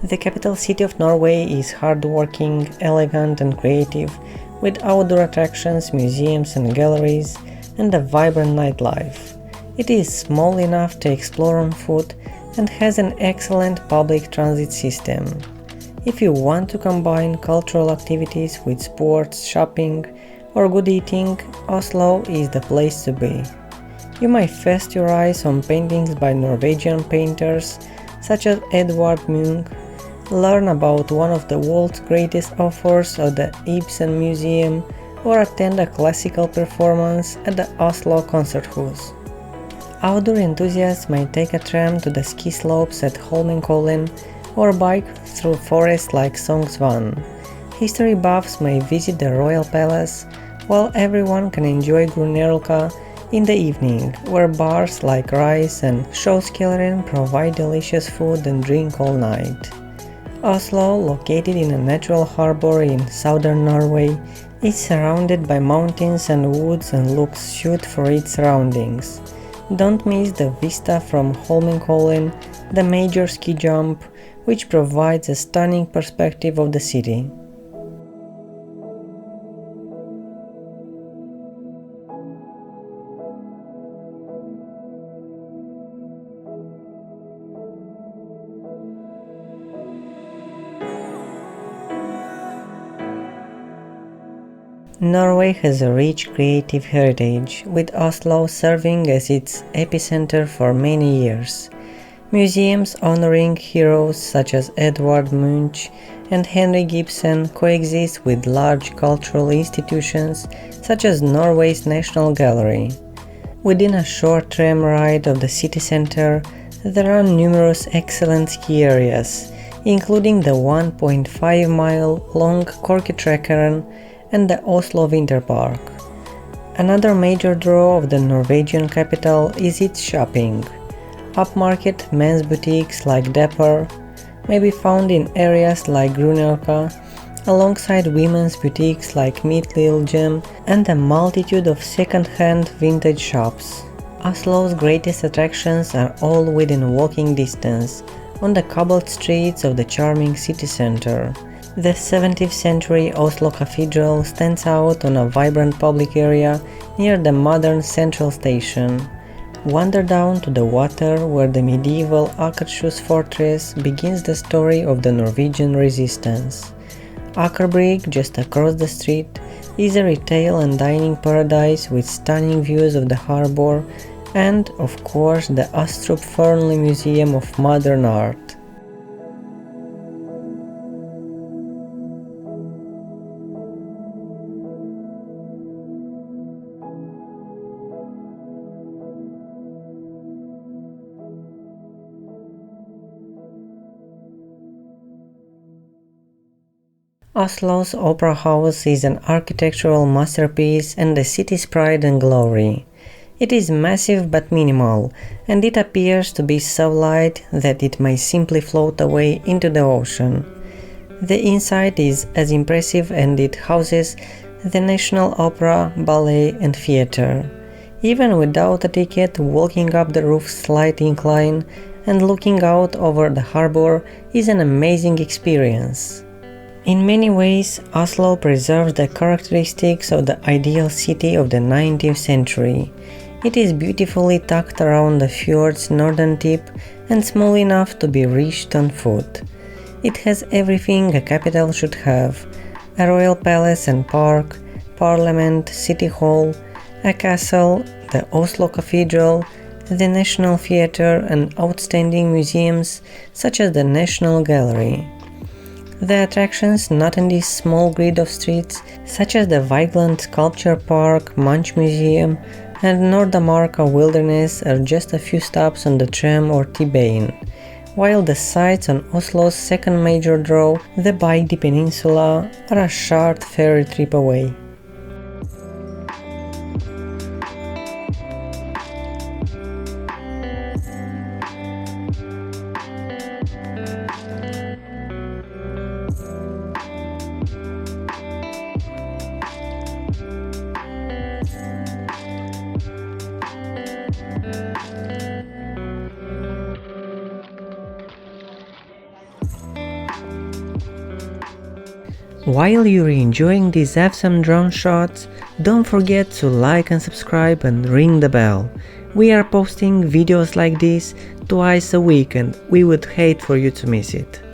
The capital city of Norway is hardworking, elegant and creative, with outdoor attractions, museums and galleries, and a vibrant nightlife. It is small enough to explore on foot and has an excellent public transit system. If you want to combine cultural activities with sports, shopping, or good eating, Oslo is the place to be. You might feast your eyes on paintings by Norwegian painters such as Edvard Munch, learn about one of the world's greatest authors of the Ibsen Museum, or attend a classical performance at the Oslo Konserthus. Outdoor enthusiasts may take a tram to the ski slopes at Holmenkollen or bike through forests like Sognsvann. History buffs may visit the royal palace, while everyone can enjoy Grünerløkka in the evening, where bars like Rice and Kjøskjelleren provide delicious food and drink all night. Oslo, located in a natural harbor in southern Norway, is surrounded by mountains and woods and looks suited for its surroundings. Don't miss the vista from Holmenkollen, the major ski jump, which provides a stunning perspective of the city. Norway has a rich creative heritage, with Oslo serving as its epicenter for many years. Museums honoring heroes such as Edvard Munch and Henrik Ibsen coexist with large cultural institutions such as Norway's National Gallery. Within a short tram ride of the city center, there are numerous excellent ski areas, including the 1.5-mile-long Korketrekkeren and the Oslo Winter Park. Another major draw of the Norwegian capital is its shopping. Upmarket men's boutiques like Dapper may be found in areas like Grünerløkka, alongside women's boutiques like Meet Lil Gem and a multitude of second-hand vintage shops. Oslo's greatest attractions are all within walking distance, on the cobbled streets of the charming city center. The 17th century Oslo Cathedral stands out on a vibrant public area near the modern central station. Wander down to the water where the medieval Akershus fortress begins the story of the Norwegian resistance. Akerbrig, just across the street, is a retail and dining paradise with stunning views of the harbor and, of course, the Astrup Fearnley Museum of Modern Art. Oslo's Opera House is an architectural masterpiece and the city's pride and glory. It is massive but minimal, and it appears to be so light that it may simply float away into the ocean. The inside is as impressive, and it houses the National Opera, Ballet and Theatre. Even without a ticket, walking up the roof's slight incline and looking out over the harbor is an amazing experience. In many ways, Oslo preserves the characteristics of the ideal city of the 19th century. It is beautifully tucked around the fjord's northern tip and small enough to be reached on foot. It has everything a capital should have: a royal palace and park, parliament, city hall, a castle, the Oslo Cathedral, the National Theatre and outstanding museums such as the National Gallery. The attractions not in this small grid of streets, such as the Vigeland Sculpture Park, Munch Museum and Nordamarka Wilderness, are just a few stops on the tram or T-Bane, while the sights on Oslo's second major draw, the Bygde Peninsula, are a short ferry trip away. While you're enjoying these awesome drone shots, don't forget to like and subscribe and ring the bell. We are posting videos like this twice a week and we would hate for you to miss it.